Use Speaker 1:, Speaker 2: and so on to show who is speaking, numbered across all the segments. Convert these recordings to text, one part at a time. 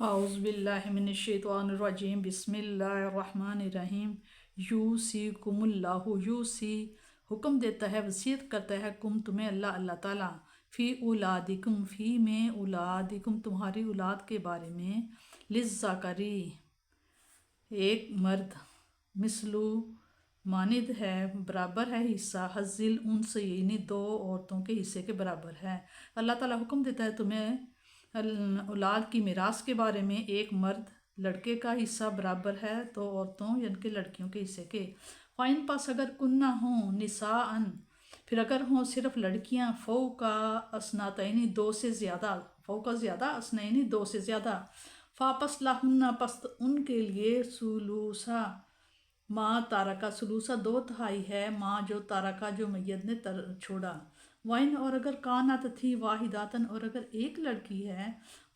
Speaker 1: اعوذ باللہ من الشیطان الرجیم بسم اللہ الرحمن الرحیم یوصیکم اللہ یوصی حکم دیتا ہے، وصیت کرتا ہے کم تمہیں اللہ تعالیٰ فی اولادکم فی میں اولادکم تمہاری اولاد کے بارے میں للذکری ایک مرد مثلو مانند ہے برابر ہے حصہ حظل انثیین دو عورتوں کے حصے کے برابر ہے۔ اللہ تعالیٰ حکم دیتا ہے تمہیں اولاد کی میراث کے بارے میں، ایک مرد لڑکے کا حصہ برابر ہے تو عورتوں یعنی کہ لڑکیوں کے حصے کے۔ فائن پس اگر کنہ ہوں نساءن پھر اگر ہوں صرف لڑکیاں فوقا اسنتین دو سے زیادہ، فوقا زیادہ اسنین دو سے زیادہ، فاپس لاہن پس ان کے لیے سلوسا ماں تارکا سلوسا دو تہائی ہے ماں جو تارکا جو میت نے چھوڑا۔ وائن اور اگر کانت تھی واحداتن اور اگر ایک لڑکی ہے،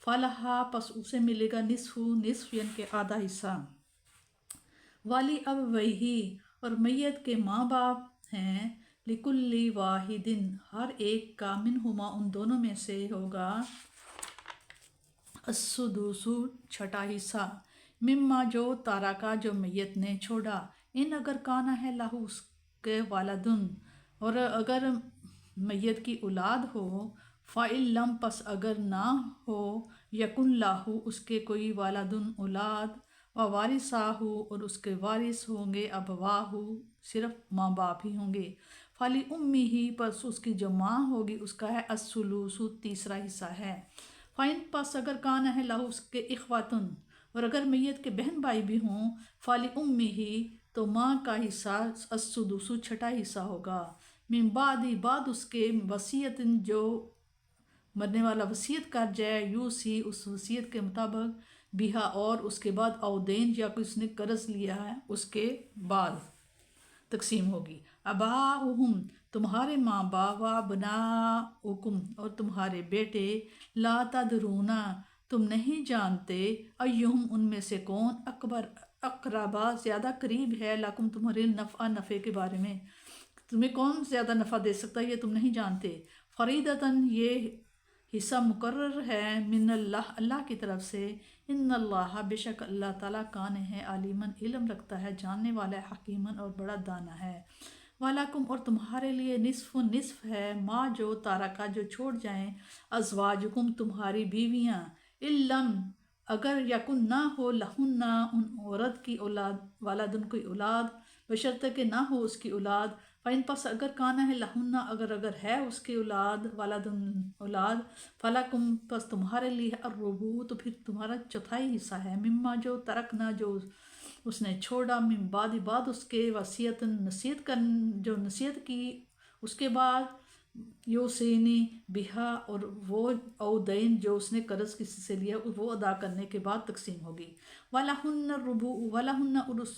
Speaker 1: فلہا پس اسے ملے گا نصف یعنی کہ آدھا حصہ۔ والی اب وہی اور میت کے ماں باپ ہیں، لکلی واحدن ہر ایک کا منہما ان دونوں میں سے ہوگا السدس چھٹا حصہ، مما جو تارکا جو میت نے چھوڑا، ان اگر کانا ہے لہو اس کے والدن اور اگر میت کی اولاد ہو، فَإِلَّمْ پس اگر نہ ہو، یکن لاہو اس کے کوئی والدن اولاد، ووارثاہو اور اس کے وارث ہوں گے ابواہو صرف ماں باپ ہی ہوں گے، فلی امی ہی پس اس کی جو ماں ہوگی اس کا ہے الثلث تیسرا حصہ ہے۔ فائن پس اگر کان ہے لہو اس کے اخواتن اور اگر میت کے بہن بھائی بھی ہوں، فلی امی ہی تو ماں کا حصہ السدس چھٹا حصہ ہوگا، من بعد اس کے وصیت جو مرنے والا وصیت کر جائے، یوصی اس وصیت کے مطابق بیہا اور اس کے بعد او دین یا کوئی اس نے قرض لیا ہے اس کے بعد تقسیم ہوگی۔ اباؤہم تمہارے ماں باپ، وابناؤکم اور تمہارے بیٹے، لا تدرونا تم نہیں جانتے، ایہم ان میں سے کون اقربا زیادہ قریب ہے، لکم تمہارے نفع کے بارے میں تمہیں کون زیادہ نفع دے سکتا ہے یہ تم نہیں جانتے۔ فریدتاً یہ حصہ مقرر ہے من اللہ کی طرف سے، ان اللہ بے شک اللہ تعالیٰ کان ہے علیماً علم رکھتا ہے، جاننے والا ہے، حکیماً اور بڑا دانا ہے۔ وَلَکُمْ اور تمہارے لیے نصف ہے ما جو تارکا جو چھوڑ جائیں ازواجکم تمہاری بیویاں، علم اگر یکن نہ ہو لہن ان عورت کی اولاد والدن کوئی اولاد، بشرطے کہ نہ ہو اس کی اولاد، فَإِن پس اگر کانا ہے لہن اگر ہے اس کی اولاد والدن اولاد، فَلَکُمْ پس تمہارے لیے الربع تو پھر تمہارا چوتھائی حصہ ہے، مما جو ترکنا جو اس نے چھوڑا، من بعد اس کے وصیت جو نصیحت کی اس کے بعد، یوصینی بہا اور وہ او دین جو اس نے قرض کسی سے لیا وہ ادا کرنے کے بعد تقسیم ہوگی۔ وَلَہُنَّ الرُّبُعُ وَلَہُنَّ اور اس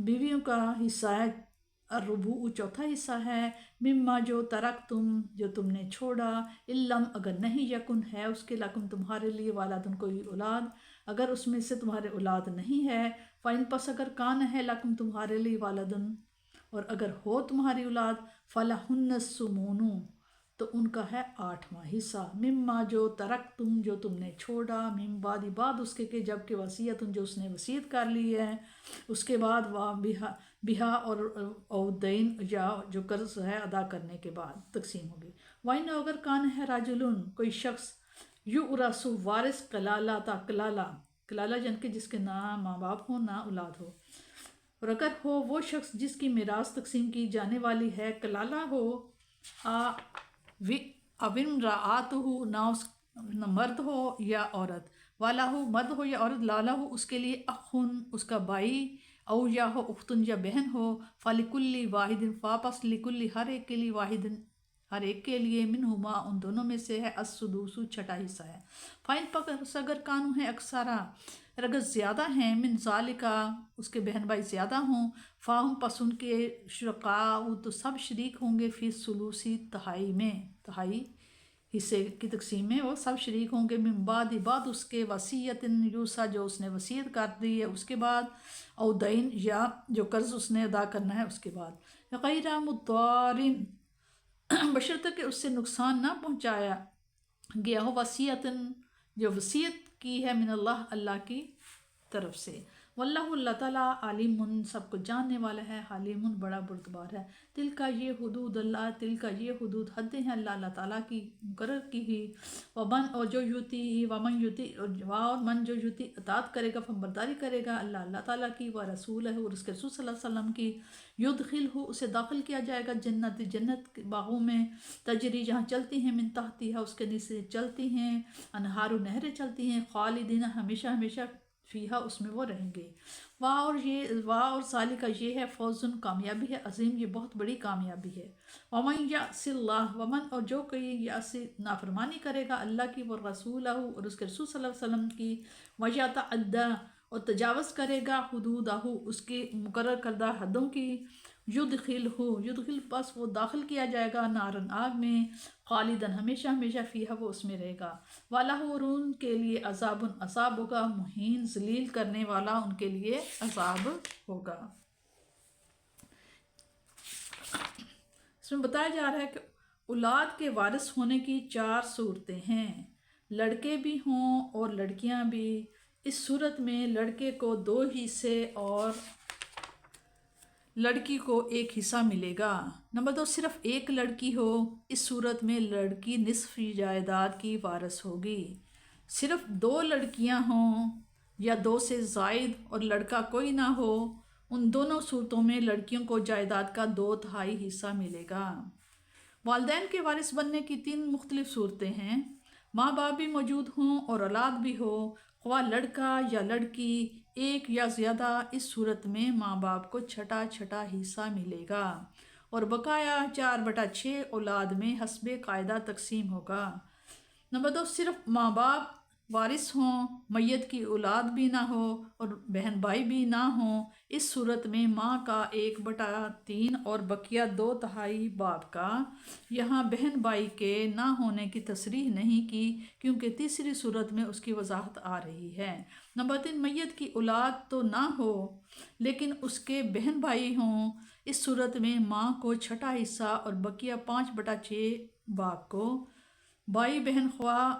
Speaker 1: بیویوں کا حصہ ہے الربع چوتھا حصہ ہے، مما جو ترکتم جو تم نے چھوڑا، علم اگر نہیں یکن ہے اس کے لکم تمہارے لیے والدن کوئی اولاد، اگر اس میں سے تمہارے اولاد نہیں ہے، فائن پس اگر کان ہے لکم تمہارے لیے والدن اور اگر ہو تمہاری اولاد، فلہن الثمن تو ان کا ہے آٹھواں حصہ، مما جو ترکتم جو تم نے چھوڑا، من بعد اس کے کہ جب کہ وصیت جو اس نے وصیت کر لی ہے اس کے بعد، بہا اور او دین یا جو قرض ہے ادا کرنے کے بعد تقسیم ہوگی۔ وَإِنَّ اگر کان ہے راجلن کوئی شخص، یورث وارث کلالہ جن کے جس کے نہ ماں باپ ہو نہ اولاد ہو، اور اگر ہو وہ شخص جس کی میراث تقسیم کی جانے والی ہے، کلالہ ہو، نہ مرد ہو یا عورت، والا ہو مرد ہو یا عورت، لالا ہو اس کے لیے اخن اس کا بھائی، او یا ہو اختن یا بہن ہو، فلکلی واحد واپس لکلی ہر ایک کے لیے واحد ہر ایک کے لیے منہما ان دونوں میں سے ہے السدس چھٹا حصہ ہے۔ فائن پس اگر کانو ہے اکثرا اگر زیادہ ہیں من ذالکا اس کے بہن بھائی زیادہ ہوں، فاہم پس ان کے شرکاء تو سب شریک ہوں گے فی الثلث تہائی حصے کی تقسیم میں وہ سب شریک ہوں گے، من بعد اس کے وصیت یوصی جو اس نے وصیت کر دی ہے اس کے بعد، او دین یا جو قرض اس نے ادا کرنا ہے اس کے بعد، غیر مضارن بشرطے کہ اس سے نقصان نہ پہنچایا گیا ہو، وصیت جو وصیت کی ہے من اللہ اللہ کی طرف سے۔ واللہ اللہ تعالیٰ عالم سب کو جاننے والا ہے، حلیم بڑا بردبار ہے۔ تل کا یہ حدود اللہ، تل کا یہ حدود حدیں ہیں اللہ تعالیٰ کی مقرر کی ہوئی۔ ومن اور جو یوتی ومن یوتی اور من جو یوتی اطاعت کرے گا فرمانبرداری کرے گا اللہ تعالیٰ کی و رسول ہے اور اس کے رسول صلی اللہ علیہ وسلم کی، یدخل ہو اسے داخل کیا جائے گا جنت کے باغوں میں، تجری جہاں چلتی ہیں من تحتی ہے اس کے نیچے چلتی ہیں، انہار و نہریں چلتی ہیں، خالدین ہمیشہ ہمیشہ فیہا اس میں وہ رہیں گے۔ واہ اور سالی کا یہ ہے فوزن کامیابی ہے عظیم، یہ بہت بڑی کامیابی ہے۔ ومن یعص اللہ ومن اور جو کوئی یعص نافرمانی کرے گا اللہ کی و رسولہ اور اس کے رسول صلی اللہ علیہ وسلم کی، ویتعدی اور تجاوز کرے گا حدودہ اس کی مقرر کردہ حدوں کی، یدخل پس وہ داخل کیا جائے گا نارن آگ میں، خالدن ہمیشہ ہمیشہ فیہا وہ اس میں رہے گا، وَلَهُ اور ان کے لیے عذاب ہوگا مہین ذلیل کرنے والا ان کے لیے عذاب ہوگا۔ اس میں بتایا جا رہا ہے کہ اولاد کے وارث ہونے کی 4 صورتیں ہیں، لڑکے بھی ہوں اور لڑکیاں بھی۔ اس صورت میں لڑکے کو 2 حصے اور لڑکی کو 1 حصہ ملے گا۔ نمبر 2 صرف ایک لڑکی ہو، اس صورت میں لڑکی نصف جائیداد کی وارث ہوگی۔ صرف 2 لڑکیاں ہوں یا 2 سے زائد اور لڑکا کوئی نہ ہو، ان دونوں صورتوں میں لڑکیوں کو جائیداد کا 2/3 حصہ ملے گا۔ والدین کے وارث بننے کی 3 مختلف صورتیں ہیں، ماں باپ بھی موجود ہوں اور اولاد بھی ہو، خواہ لڑکا یا لڑکی 1 یا زیادہ، اس صورت میں ماں باپ کو چھٹا حصہ ملے گا اور بقایا 4/6 اولاد میں حسب قاعدہ تقسیم ہوگا۔ نمبر 2 صرف ماں باپ وارث ہوں، میت کی اولاد بھی نہ ہو اور بہن بھائی بھی نہ ہوں، اس صورت میں ماں کا 1/3 اور بقیہ 2/3 باپ کا۔ یہاں بہن بھائی کے نہ ہونے کی تصریح نہیں کی کیونکہ تیسری صورت میں اس کی وضاحت آ رہی ہے۔ نمبر 3 میت کی اولاد تو نہ ہو لیکن اس کے بہن بھائی ہوں، اس صورت میں ماں کو چھٹا حصہ اور بقیہ 5/6 باپ کو۔ بھائی بہن خواہ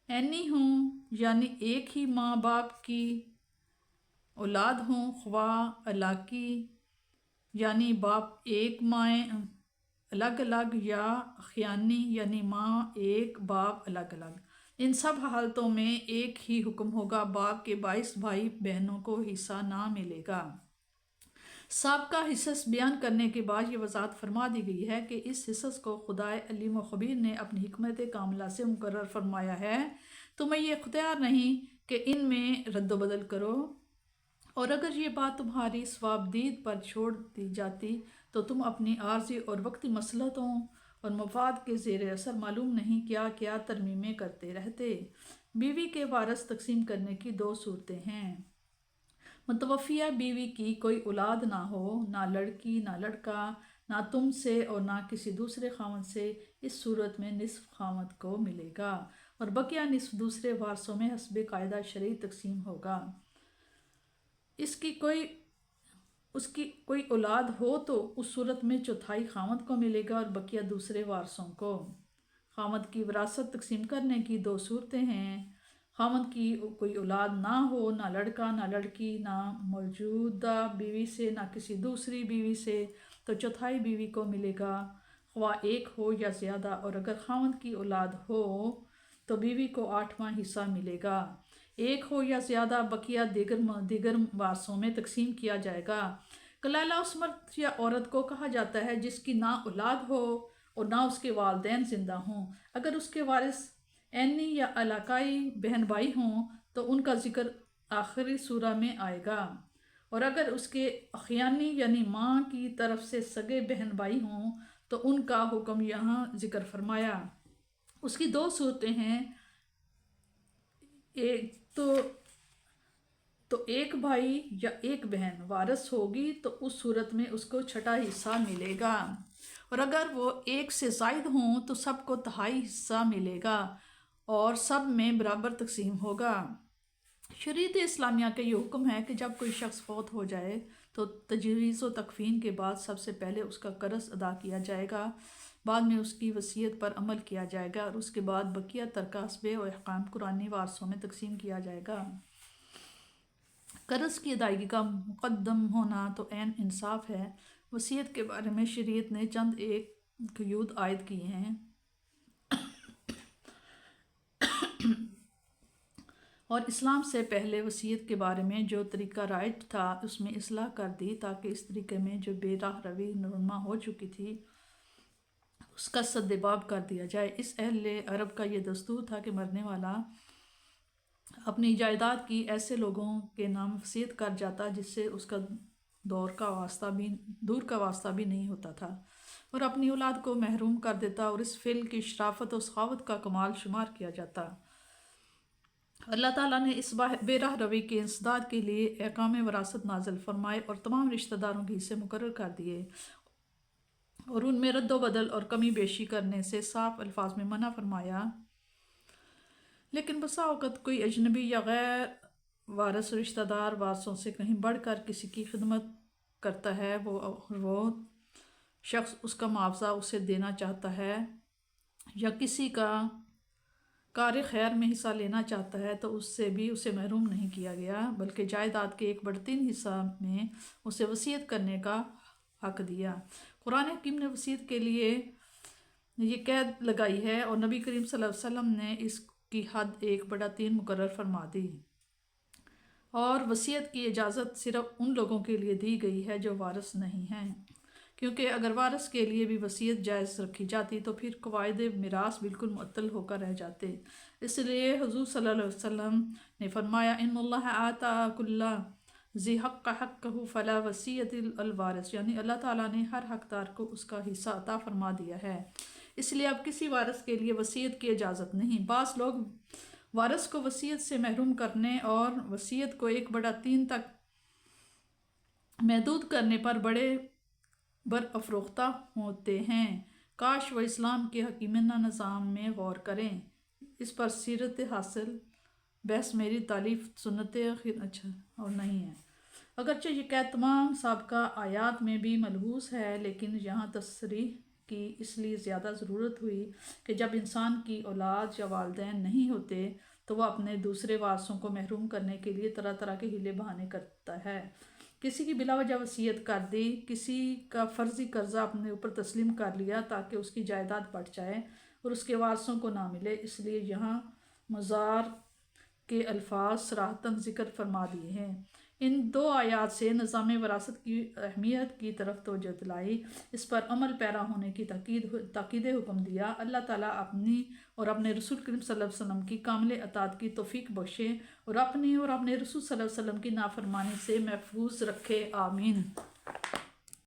Speaker 1: اینی ہوں یعنی ایک ہی ماں باپ کی اولاد ہوں، خواہ علاقی یعنی باپ ایک مائیں الگ الگ، یا اخیانی یعنی ماں ایک باپ الگ الگ، ان سب حالتوں میں ایک ہی حکم ہوگا، باپ کے 22 بھائی بہنوں کو حصہ نہ ملے گا۔ سابقہ حصص بیان کرنے کے بعد یہ وضاحت فرما دی گئی ہے کہ اس حصص کو خدائے علیم و خبیر نے اپنی حکمت کاملہ سے مقرر فرمایا ہے، تمہیں یہ اختیار نہیں کہ ان میں رد و بدل کرو، اور اگر یہ بات تمہاری صوابدید پر چھوڑ دی جاتی تو تم اپنی عارضی اور وقتی مصلحتوں اور مفاد کے زیر اثر معلوم نہیں کیا ترمیمیں کرتے رہتے۔ بیوی کے وارث تقسیم کرنے کی 2 صورتیں ہیں، متوفیہ بیوی کی کوئی اولاد نہ ہو، نہ لڑکی نہ لڑکا، نہ تم سے اور نہ کسی دوسرے خاوند سے، اس صورت میں نصف خاوند کو ملے گا اور بقیہ نصف دوسرے وارثوں میں حسب قاعدہ شرعی تقسیم ہوگا۔ اس کی کوئی اولاد ہو تو اس صورت میں 1/4 خاوند کو ملے گا اور بقیہ دوسرے وارثوں کو۔ خاوند کی وراثت تقسیم کرنے کی 2 صورتیں ہیں، خاوند کی کوئی اولاد نہ ہو، نہ لڑکا نہ لڑکی، نہ موجودہ بیوی سے نہ کسی دوسری بیوی سے، تو 1/4 بیوی کو ملے گا، خواہ ایک ہو یا زیادہ، اور اگر خاوند کی اولاد ہو تو بیوی کو 8واں حصہ ملے گا، ایک ہو یا زیادہ، بقیہ دیگر وارثوں میں تقسیم کیا جائے گا۔ کلالہ اس مرد یا عورت کو کہا جاتا ہے جس کی نہ اولاد ہو اور نہ اس کے والدین زندہ ہوں، اگر اس کے وارث اینی یا علاقائی بہن بھائی ہوں تو ان کا ذکر آخری سورہ میں آئے گا، اور اگر اس کے اخیانی یعنی ماں کی طرف سے سگے بہن بھائی ہوں تو ان کا حکم یہاں ذکر فرمایا۔ اس کی 2 صورتیں ہیں، ایک تو ایک بھائی یا ایک بہن وارث ہوگی تو اس صورت میں اس کو چھٹا حصہ ملے گا، اور اگر وہ 1 سے زائد ہوں تو سب کو 3/4 حصہ ملے گا اور سب میں برابر تقسیم ہوگا۔ شریعت اسلامیہ کا یہ حکم ہے کہ جب کوئی شخص فوت ہو جائے تو تجویز و تکفین کے بعد سب سے پہلے اس کا قرض ادا کیا جائے گا، بعد میں اس کی وصیت پر عمل کیا جائے گا اور اس کے بعد بقیہ ترکہ حسب و احکام قرآنی وارثوں میں تقسیم کیا جائے گا۔ قرض کی ادائیگی کا مقدم ہونا تو عین انصاف ہے۔ وصیت کے بارے میں شریعت نے چند ایک قیود عائد کیے ہیں اور اسلام سے پہلے وصیت کے بارے میں جو طریقہ رائج تھا اس میں اصلاح کر دی تاکہ اس طریقے میں جو بے راہ روی رونما ہو چکی تھی اس کا سدباب کر دیا جائے۔ اس اہل عرب کا یہ دستور تھا کہ مرنے والا اپنی جائیداد کی ایسے لوگوں کے نام وصیت کر جاتا جس سے اس کا دور کا واسطہ بھی نہیں ہوتا تھا اور اپنی اولاد کو محروم کر دیتا اور اس فعل کی شرافت و سخاوت کا کمال شمار کیا جاتا۔ اللہ تعالیٰ نے اس بے راہ روی کے انسداد کے لیے احکام وراثت نازل فرمائے اور تمام رشتہ داروں کے حصے مقرر کر دیے اور ان میں رد و بدل اور کمی بیشی کرنے سے صاف الفاظ میں منع فرمایا۔ لیکن بسا اوقات کوئی اجنبی یا غیر وارث رشتہ دار وارثوں سے کہیں بڑھ کر کسی کی خدمت کرتا ہے، وہ شخص اس کا معاوضہ اسے دینا چاہتا ہے یا کسی کا کار خیر میں حصہ لینا چاہتا ہے تو اس سے بھی اسے محروم نہیں کیا گیا بلکہ جائیداد کے 1/3 حصہ میں اسے وصیت کرنے کا حق دیا۔ قرآن حکیم نے وصیت کے لیے یہ قید لگائی ہے اور نبی کریم صلی اللہ علیہ وسلم نے اس کی حد 1/3 مقرر فرما دی، اور وصیت کی اجازت صرف ان لوگوں کے لیے دی گئی ہے جو وارث نہیں ہیں، کیونکہ اگر وارث کے لیے بھی وصیت جائز رکھی جاتی تو پھر قواعد میراث بالکل معطل ہو کر رہ جاتے۔ اس لیے حضور صلی اللہ علیہ وسلم نے فرمایا ان اللہ آتا کل ذی حق حقہ فلا وصیت الوارث، یعنی اللہ تعالیٰ نے ہر حقدار کو اس کا حصہ عطا فرما دیا ہے، اس لیے اب کسی وارث کے لیے وصیت کی اجازت نہیں۔ بعض لوگ وارث کو وصیت سے محروم کرنے اور وصیت کو 1/3 تک محدود کرنے پر بڑے برافروختہ ہوتے ہیں۔ کاش وہ اسلام کے حکیمانہ نظام میں غور کریں۔ اس پر سیرت حاصل بحث میری تالیف سنت اور نہیں ہے، اگرچہ یہ قید تمام سابقہ آیات میں بھی ملحوظ ہے، لیکن یہاں تصریح کی اس لیے زیادہ ضرورت ہوئی کہ جب انسان کی اولاد یا والدین نہیں ہوتے تو وہ اپنے دوسرے وارثوں کو محروم کرنے کے لیے طرح طرح کے ہیلے بہانے کرتا ہے۔ کسی کی بلا وجہ وصیت کر دی، کسی کا فرضی قرضہ اپنے اوپر تسلیم کر لیا تاکہ اس کی جائیداد بڑھ جائے اور اس کے وارثوں کو نہ ملے، اس لیے یہاں مضار کے الفاظ صراحتاً ذکر فرما دیے ہیں۔ ان 2 آیات سے نظام وراثت کی اہمیت کی طرف توجہ دلائی، اس پر عمل پیرا ہونے کی تاکید حکم دیا۔ اللہ تعالیٰ اپنی اور اپنے رسول کریم صلی اللہ علیہ وسلم کی کامل اطاعت کی توفیق بخشے اور اپنی اور اپنے رسول صلی اللہ علیہ وسلم کی نافرمانی سے محفوظ رکھے، آمین۔